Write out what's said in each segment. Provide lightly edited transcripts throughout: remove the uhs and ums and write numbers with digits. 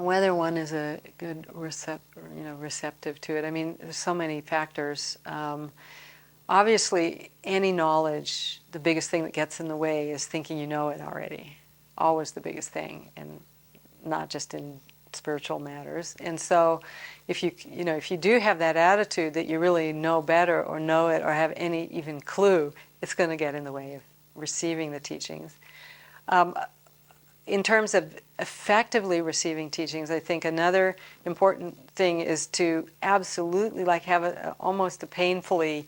whether one is a good receptive to it. I mean, there's so many factors. Obviously, any knowledge, the biggest thing that gets in the way is thinking you know it already. Always the biggest thing, and not just in spiritual matters. And so, if you do have that attitude that you really know better or know it or have any even clue, it's going to get in the way of receiving the teachings. In terms of effectively receiving teachings, I think another important thing is to absolutely have almost a painfully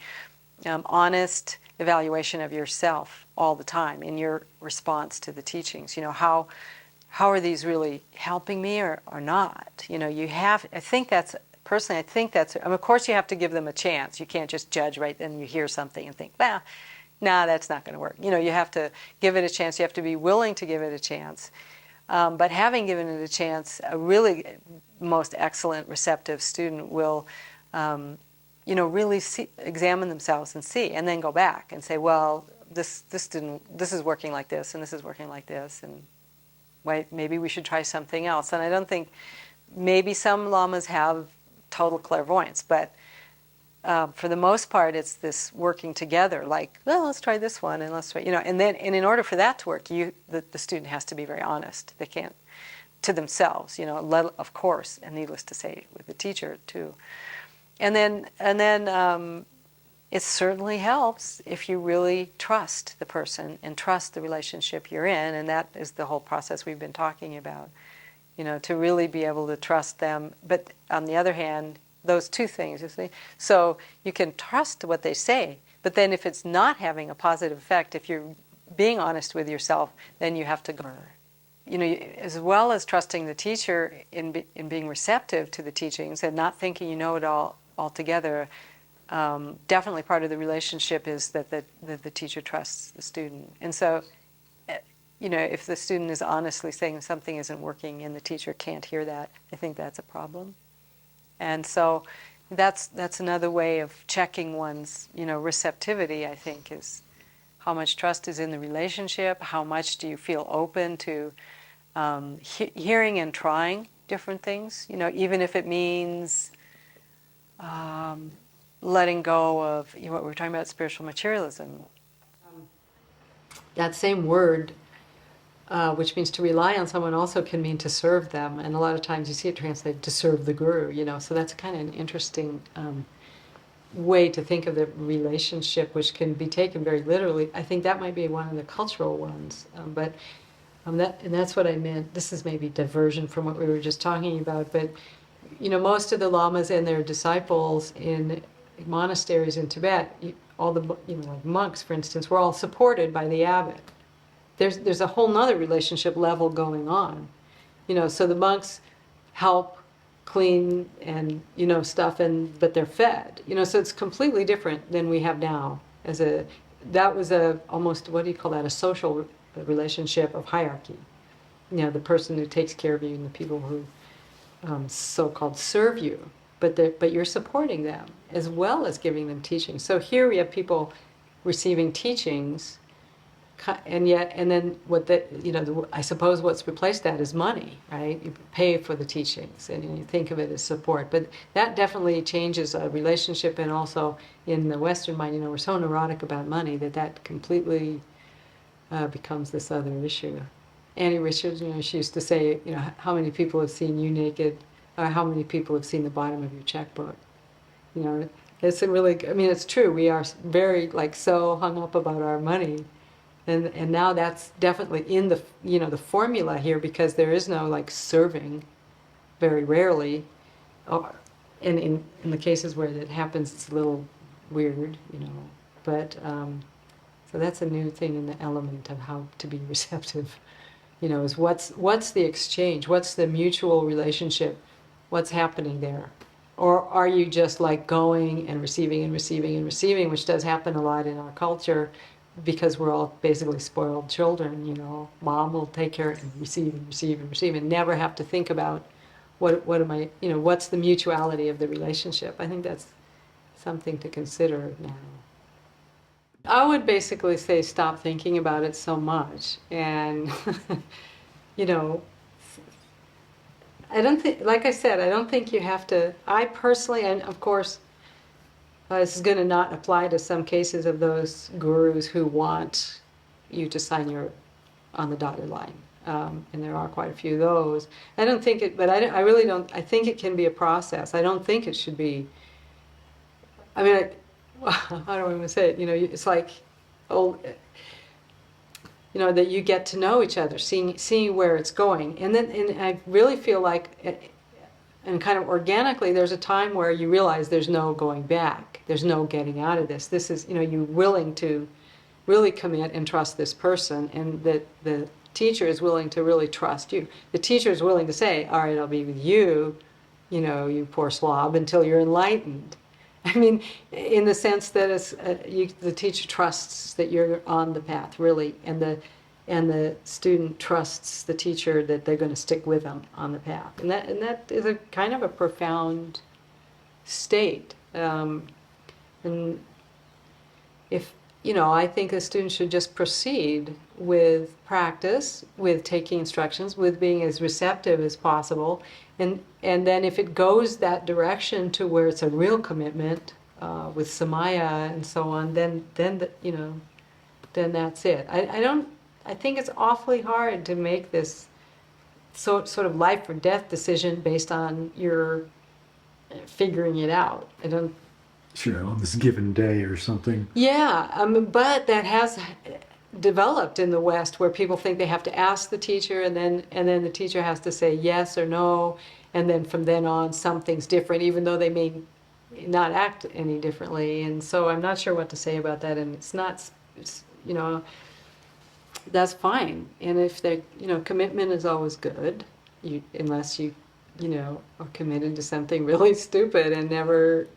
honest evaluation of yourself all the time in your response to the teachings. How are these really helping me or not? I think that's, of course you have to give them a chance. You can't just judge right then you hear something and think, well, nah, that's not going to work. You have to give it a chance. You have to be willing to give it a chance. But having given it a chance, a really most excellent receptive student will, really examine themselves and see, and then go back and say, well, this is working like this, and this is working like this, and maybe we should try something else. And I don't think, maybe some lamas have total clairvoyance, but for the most part, it's this working together. Like, well, let's try this one, and let's try, and in order for that to work, the student has to be very honest. They can't, to themselves, of course, and needless to say, with the teacher too. And then it certainly helps if you really trust the person and trust the relationship you're in, and that is the whole process we've been talking about. To really be able to trust them. But on the other hand, those two things, you see. So you can trust what they say, but then if it's not having a positive effect, if you're being honest with yourself, then you have to go. As well as trusting the teacher in being receptive to the teachings and not thinking you know it all altogether. Definitely part of the relationship is that the teacher trusts the student. And so, if the student is honestly saying something isn't working and the teacher can't hear that, I think that's a problem. And so that's another way of checking one's receptivity, I think, is how much trust is in the relationship, how much do you feel open to hearing and trying different things, even if it means letting go of what we were talking about, spiritual materialism. That same word, which means to rely on someone, also can mean to serve them, and a lot of times you see it translated to serve the guru. So that's kind of an interesting way to think of the relationship, which can be taken very literally. I think that might be one of the cultural ones, but that's what I meant. This is maybe diversion from what we were just talking about, but most of the lamas and their disciples in monasteries in Tibet, all the like monks, for instance, were all supported by the abbot. There's a whole nother relationship level going on, so the monks help clean and stuff, but they're fed, so it's completely different than we have now. That was almost, what do you call that, a social relationship of hierarchy. The person who takes care of you and the people who so-called serve you, but you're supporting them as well as giving them teaching. So here we have people receiving teachings, and then I suppose what's replaced that is money, right? You pay for the teachings and you think of it as support, but that definitely changes a relationship. And also in the Western mind, we're so neurotic about money that completely becomes this other issue. Annie Richards, she used to say, how many people have seen you naked, or how many people have seen the bottom of your checkbook? It's it's true. We are very so hung up about our money. And now that's definitely in the the formula here, because there is no serving, very rarely, and in the cases where it happens, it's a little weird, But so that's a new thing in the element of how to be receptive. Is what's the exchange? What's the mutual relationship? What's happening there? Or are you just going and receiving and receiving and receiving, which does happen a lot in our culture, because we're all basically spoiled children. Mom will take care and receive and receive and receive, and never have to think about what am I, what's the mutuality of the relationship. I think that's something to consider now. I would basically say stop thinking about it so much, and I don't think, like I said, I don't think you have to, I personally, and of course, this is going to not apply to some cases of those gurus who want you to sign your on the dotted line. And there are quite a few of those. I don't think it, but I really don't, I think it can be a process. I don't think it should be, I mean, how do I even say it? You know, it's like, oh, you know, that you get to know each other, seeing where it's going. And then, and I really feel like, and kind of organically, there's a time where you realize there's no going back. There's no getting out of this. This is, you know, you're willing to really commit and trust this person, and that the teacher is willing to really trust you. The teacher is willing to say, all right, I'll be with you, you know, you poor slob, until you're enlightened. I mean, in the sense that it's, the teacher trusts that you're on the path, really, and the student trusts the teacher that they're going to stick with them on the path. And that is a kind of a profound state. And if, you know, I think a student should just proceed with practice, with taking instructions, with being as receptive as possible. And then if it goes that direction to where it's a real commitment with samaya and so on, then you know, then that's it. I think it's awfully hard to make this sort of life or death decision based on your figuring it out. I don't. Sure, on this given day or something. Yeah, but that has developed in the West, where people think they have to ask the teacher, and then the teacher has to say yes or no, and then from then on something's different, even though they may not act any differently. And so I'm not sure what to say about that. And it's you know, that's fine. And if they, you know, commitment is always good, unless you know, are committed to something really stupid and never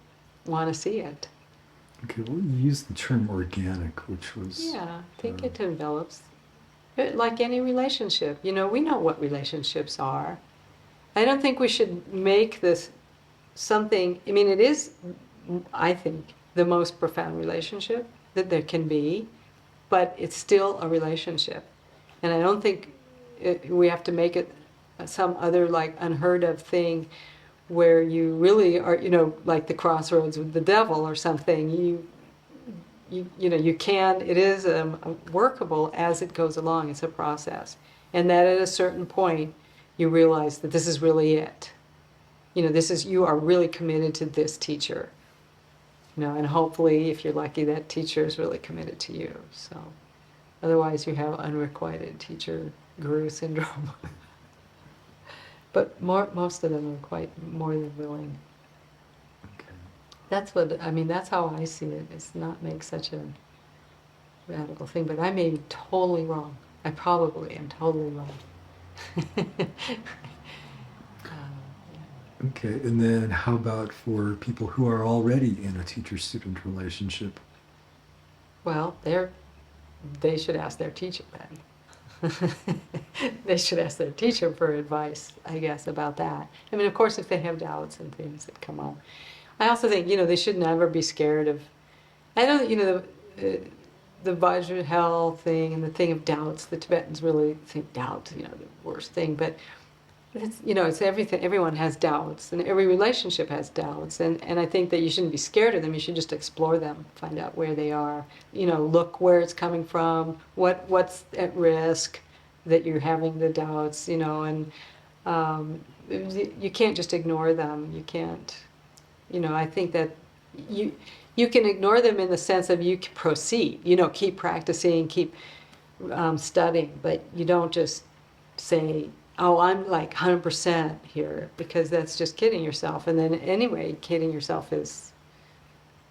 want to see it. Okay, well, you used the term organic, which was... Yeah, I think it develops. Like any relationship. You know, we know what relationships are. I don't think we should make this something, I mean, it is, I think, the most profound relationship that there can be, but it's still a relationship. And I don't think we have to make it some other, like, unheard of thing where you really are, you know, like the crossroads with the devil or something. You know, you can, it is workable as it goes along. It's a process. And that at a certain point, you realize that this is really it. You know, this is, you are really committed to this teacher. You know, and hopefully, if you're lucky, that teacher is really committed to you. So, otherwise you have unrequited teacher-guru syndrome. But most of them are quite more than willing. Okay. That's what, I mean, that's how I see it. It's not make such a radical thing, but I may be totally wrong. I probably am totally wrong. Okay, and then how about for people who are already in a teacher-student relationship? Well, they should ask their teacher then. They should ask their teacher for advice, I guess, about that. I mean, of course, if they have doubts and things that come up. I also think, you know, they should never be scared of, I know, you know, the Vajra hell thing and the thing of doubts, the Tibetans really think doubt, you know, the worst thing, but it's, you know, it's everything, everyone has doubts, and every relationship has doubts, and I think that you shouldn't be scared of them, you should just explore them, find out where they are, you know, look where it's coming from, what's at risk that you're having the doubts, you know, and you can't just ignore them, you can't, you know, I think that you can ignore them in the sense of you can proceed, you know, keep practicing, keep studying, but you don't just say, oh, I'm like 100% here, because that's just kidding yourself. And then anyway, kidding yourself is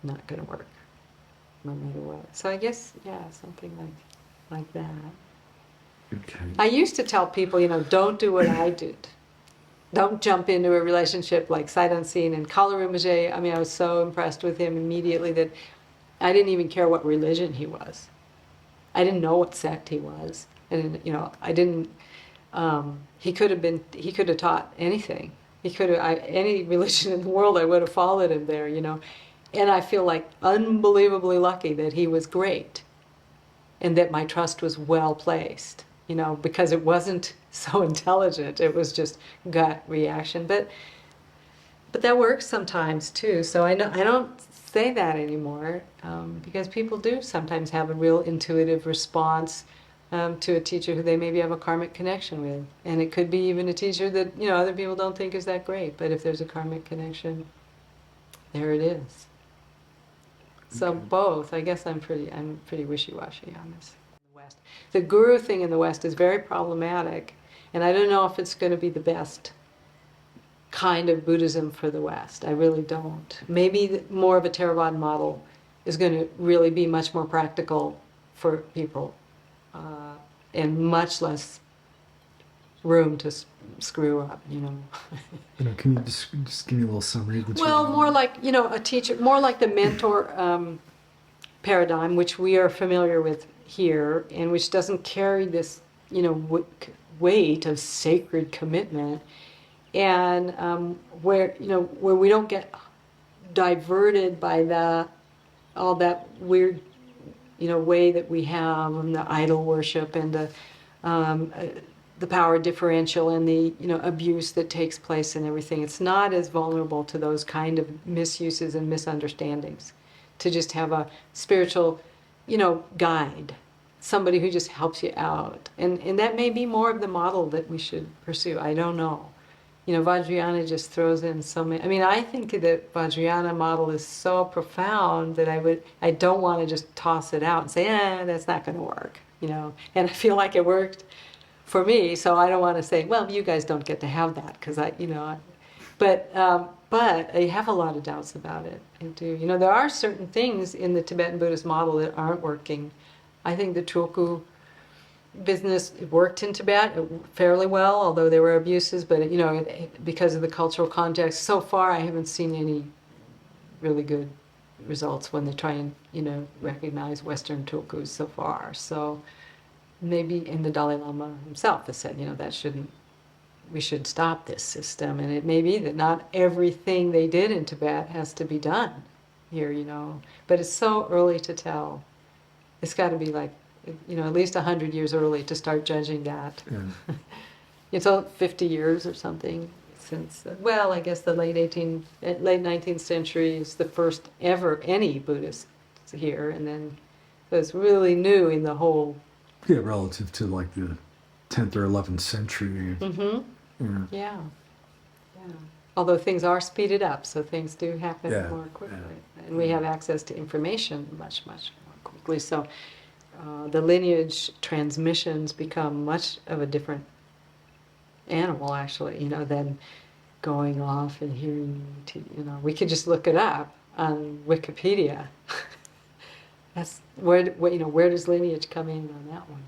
not going to work, no matter what. So I guess, yeah, something like that. Okay. I used to tell people, you know, don't do what I did. Don't jump into a relationship like sight unseen. And Kalu Rinpoche, I mean, I was so impressed with him immediately that I didn't even care what religion he was. I didn't know what sect he was. And, you know, I didn't... he could have taught anything. He could have, any religion in the world, I would have followed him there, you know. And I feel like unbelievably lucky that he was great and that my trust was well placed. because it wasn't so intelligent. It was just gut reaction. But that works sometimes too. So I don't say that anymore because people do sometimes have a real intuitive response to a teacher who they maybe have a karmic connection with, and it could be even a teacher that other people don't think is that great. But if there's a karmic connection, there it is. So Okay. both. I guess I'm pretty wishy-washy on this. The West, the guru thing in the West is very problematic, and I don't know if it's going to be the best kind of Buddhism for the West. I really don't. Maybe more of a Theravada model is going to really be much more practical for people, and much less room to screw up. Can you just give me a little summary of the Well, two? more like a teacher, more like the mentor paradigm, which we are familiar with here, and which doesn't carry this weight of sacred commitment. And where we don't get diverted by all that weird way that we have, and the idol worship, and the power differential, and the abuse that takes place and everything. It's not as vulnerable to those kind of misuses and misunderstandings. To just have a spiritual guide, somebody who just helps you out, and that may be more of the model that we should pursue. I don't know. Vajrayana just throws in so many. I mean, I think that Vajrayana model is so profound that I don't want to just toss it out and say, that's not going to work, And I feel like it worked for me, so I don't want to say, well, you guys don't get to have that, because but I have a lot of doubts about it. I do. There are certain things in the Tibetan Buddhist model that aren't working. I think the Tulku business worked in Tibet fairly well, although there were abuses, but because of the cultural context, so far I haven't seen any really good results when they try and recognize Western Tulkus so far. So maybe, and the Dalai Lama himself has said we should stop this system, and it may be that not everything they did in Tibet has to be done here, but it's so early to tell. It's got to be like at least 100 years early to start judging that. Yeah. It's all 50 years or something since, well, I guess the late 19th century is the first ever any Buddhists here, and then so it's really new in the whole. Yeah, relative to like the 10th or 11th century. Mm-hmm. Yeah. Although things are speeded up, so things do happen more quickly, and we have access to information much, much more quickly. So. The lineage transmissions become much of a different animal, actually, than going off and hearing. We could just look it up on Wikipedia. That's where does lineage come in on that one?